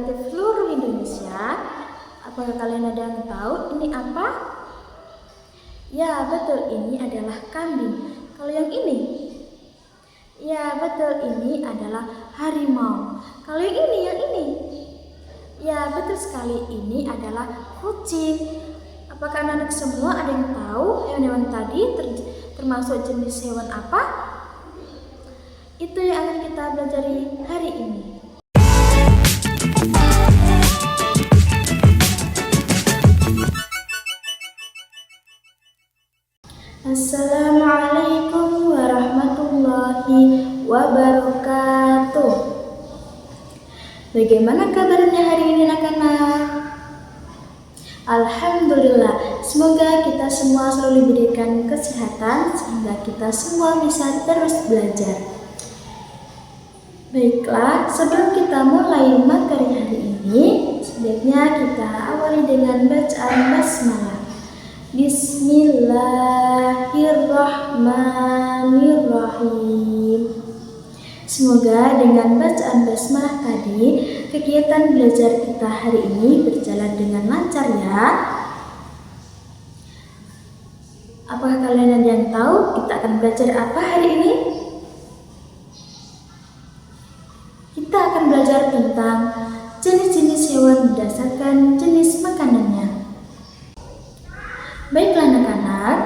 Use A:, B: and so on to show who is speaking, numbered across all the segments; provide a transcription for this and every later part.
A: relatif seluruh Indonesia. Apakah kalian ada yang tahu ini apa? Ya, betul, ini adalah kambing. Kalau yang ini? Ya, betul, ini adalah harimau. Kalau yang ini? Ya, betul sekali, ini adalah kucing. Apakah anak-anak semua ada yang tahu hewan-hewan tadi termasuk jenis hewan apa? Itu yang akan kita pelajari hari ini. Assalamualaikum warahmatullahi wabarakatuh. Bagaimana kabarnya hari ini anak-anak? Alhamdulillah, semoga kita semua selalu diberikan kesehatan sehingga kita semua bisa terus belajar. Baiklah, sebelum kita mulai materi hari ini, sebaiknya kita awali dengan bacaan basmalah. Bismillahirrahmanirrahim. Semoga dengan bacaan basmalah tadi, kegiatan belajar kita hari ini berjalan dengan lancar ya. Apakah kalian ada yang tahu kita akan belajar apa hari ini? Kita akan belajar tentang jenis-jenis hewan berdasarkan jenis makanannya. Baiklah anak-anak,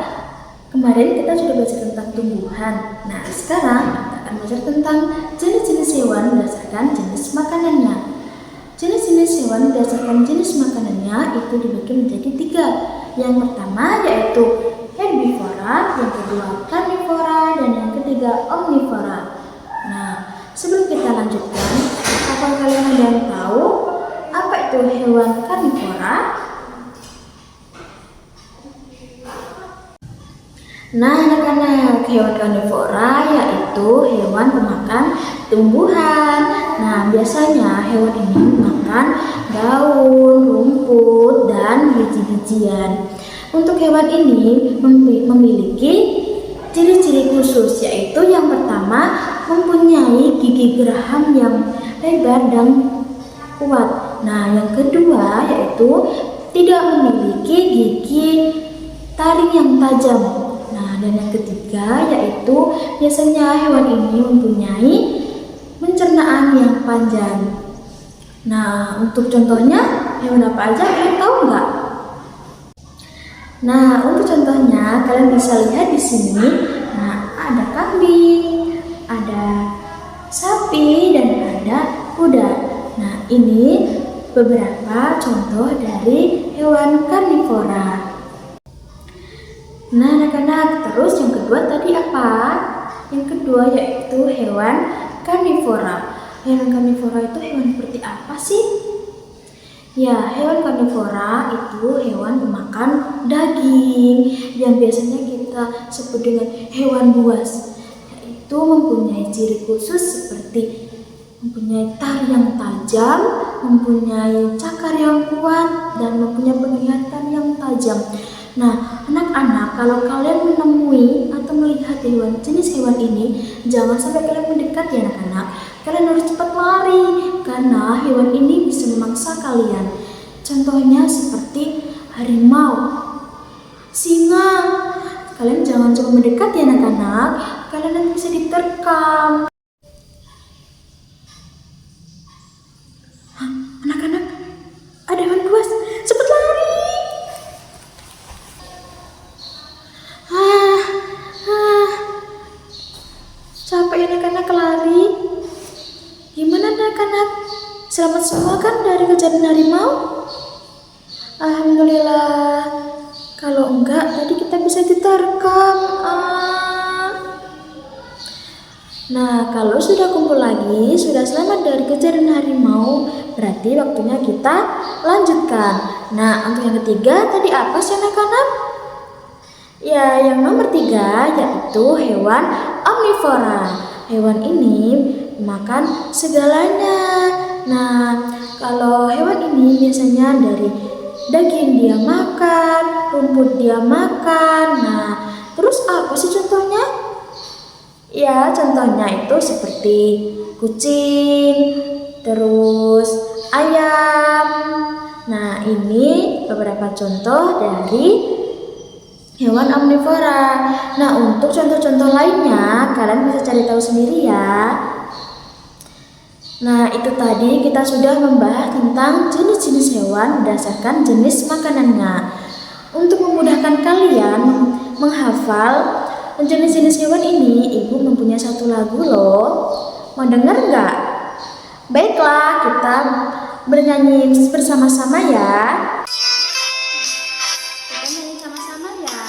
A: kemarin kita sudah belajar tentang tumbuhan. Nah, sekarang kita akan belajar tentang jenis-jenis hewan berdasarkan jenis makanannya. Jenis-jenis hewan berdasarkan jenis makanannya itu dibagi menjadi 3. Yang pertama yaitu herbivora, yang kedua karnivora, dan yang ketiga omnivora. Nah, sebelum kita lanjutkan, apakah kalian ada yang tahu apa itu hewan karnivora? Nah anak-anak, hewan karnivora yaitu hewan pemakan tumbuhan. Nah biasanya hewan ini makan daun, rumput, dan biji-bijian. Untuk hewan ini memiliki ciri-ciri khusus, yaitu yang pertama mempunyai gigi geraham yang lebar dan kuat. Nah yang kedua yaitu tidak memiliki gigi taring yang tajam. Nah, dan yang ketiga yaitu biasanya hewan ini mempunyai pencernaan yang panjang. Nah, untuk contohnya hewan apa aja kalian tahu nggak? Nah, untuk contohnya kalian bisa lihat di sini. Nah, ada kambing, ada sapi, dan ada kuda. Nah, ini beberapa contoh dari hewan karnivora. Nah anak-anak, terus yang kedua tadi apa? Yang kedua yaitu hewan karnivora. Hewan karnivora itu hewan seperti apa sih? Ya, hewan karnivora itu hewan pemakan daging yang biasanya kita sebut dengan hewan buas. Yaitu mempunyai ciri khusus seperti mempunyai taring yang tajam, mempunyai cakar yang kuat, dan mempunyai penglihatan yang tajam. Nah, anak-anak, kalau kalian menemui atau melihat jenis hewan ini, jangan sampai kalian mendekat ya anak-anak. Kalian harus cepat lari, karena hewan ini bisa memangsa kalian. Contohnya seperti harimau, singa. Kalian jangan coba mendekat ya anak-anak, kalian nanti bisa diterkam. Hah, anak-anak, ada hewan buas, cepat lari. Capek ya anak-anak lari. Gimana anak-anak? Selamat semua kan dari kejaran harimau? Alhamdulillah. Kalau enggak, tadi kita bisa diterkam. Nah, kalau sudah kumpul lagi, sudah selamat dari kejaran harimau, berarti waktunya kita lanjutkan. Nah, untuk yang ketiga tadi apa sih anak-anak? Ya, yang nomor 3 yaitu hewan omnivora. Hewan ini makan segalanya. Nah, kalau hewan ini biasanya dari daging dia makan, rumput dia makan. Nah, terus apa sih contohnya? Ya, contohnya itu seperti kucing, terus ayam. Nah, ini beberapa contoh dari hewan omnivora. Nah, untuk contoh-contoh lainnya kalian bisa cari tahu sendiri ya. Nah, itu tadi kita sudah membahas tentang jenis-jenis hewan berdasarkan jenis makanannya. Untuk memudahkan kalian menghafal jenis-jenis hewan ini, Ibu mempunyai satu lagu loh. Mau dengar nggak? Baiklah, kita bernyanyi bersama-sama ya. Kita nyanyi sama-sama ya.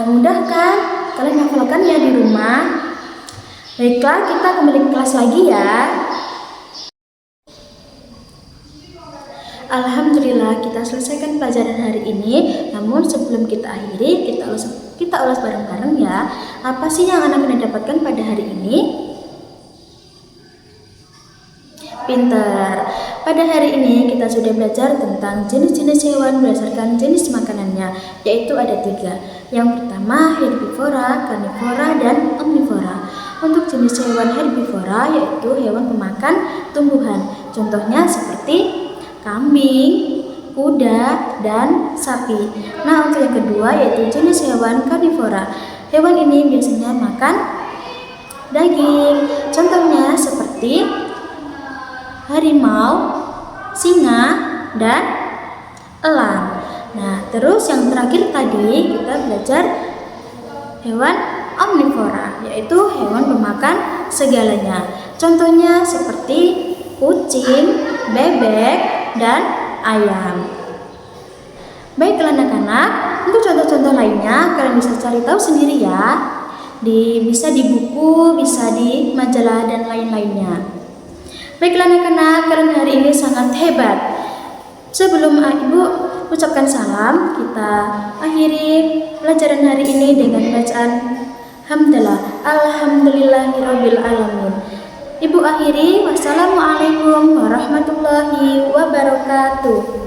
A: Mudah kan? Kalian hafalkan ya di rumah. Baiklah, kita kembali ke kelas lagi ya. Alhamdulillah kita selesaikan pelajaran hari ini. Namun sebelum kita akhiri, kita ulas bareng-bareng ya. Apa sih yang anak-anak dapatkan pada hari ini? Pintar. Pada hari ini kita sudah belajar tentang jenis-jenis hewan berdasarkan jenis makanannya, yaitu ada 3. Yang pertama herbivora, karnivora, dan omnivora. Untuk jenis hewan herbivora yaitu hewan pemakan tumbuhan. Contohnya seperti kambing, kuda, dan sapi. Nah, untuk yang kedua yaitu jenis hewan karnivora. Hewan ini biasanya makan daging. Contohnya seperti harimau, singa, dan elang. Nah, terus yang terakhir tadi kita belajar hewan omnivora, yaitu hewan pemakan segalanya. Contohnya seperti kucing, bebek, dan ayam. Baiklah anak-anak, untuk contoh-contoh lainnya kalian bisa cari tahu sendiri ya. Bisa di buku, bisa di majalah, dan lain-lainnya. Baiklah anak-anak, kalian hari ini sangat hebat. Sebelum Ibu ucapkan salam, kita akhiri pelajaran hari ini dengan bacaan hamdalah. Alhamdulillahirabbil alamin. Ibu akhiri, wassalamualaikum warahmatullahi wabarakatuh.